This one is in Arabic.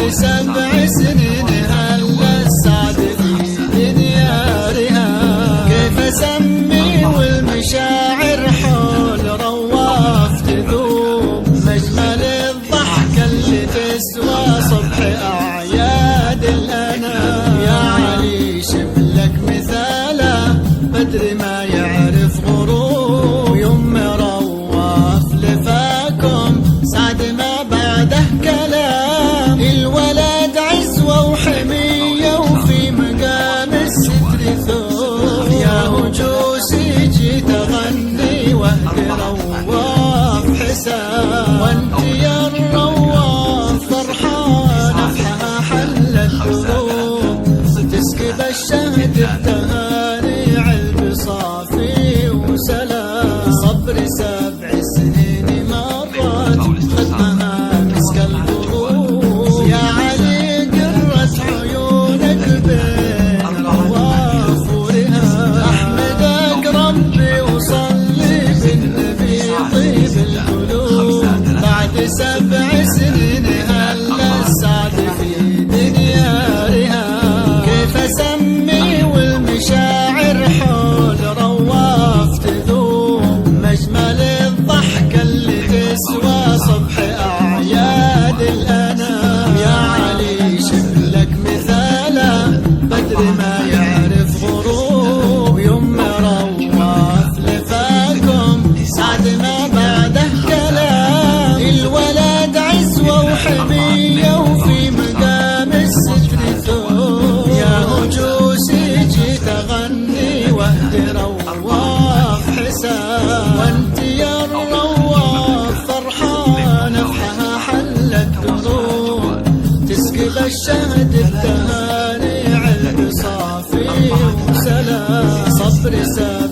7 سنين هلا السعد في دنيارها، كيف اسمي والمشاعر حول رواف تذوب، مجمل الضحكة اللي تسوى صبح اعياد الانام. يا علي شبلك مثاله بدر ما يعرف غروب، يوم رواف لفاكم سعد ما بعده كلام، الولد عزوة وحمية وفي مقام الستر ثوب. يا هجوسي جيت اغني واهدي رواف حسام، وانت يا الرواف فرحانة بحها حلت دروب، تسكب الشهد التهاني علب صافي وسلام. صبر 7 سنين مرت خدمها مسك القلوب، يا علي قرت عيونك بين رواف ورهاب. احمدك ربي وصلي بالنبي طيب القلوب، بعد 7 سنين هلا السعد في دنيارها، كيف اسمي والمشاعر حول رواف تذوب، مجمل الضحكة اللي تسوى صبح اعياد الانام. يا علي شبلك مثاله بدر ما يعرف غروب، يوم رواف لفاكم سعد ما بعده كلام، الولد عزوة وحمية وفي مقام الستر ثوب. يا هجوسي جيت اغني واهدي رواف حسام، وانت يا الرواف فرحانة بحها حلت دروب، تسكب الشهد التهاني علب صافي وسلام. صبر 7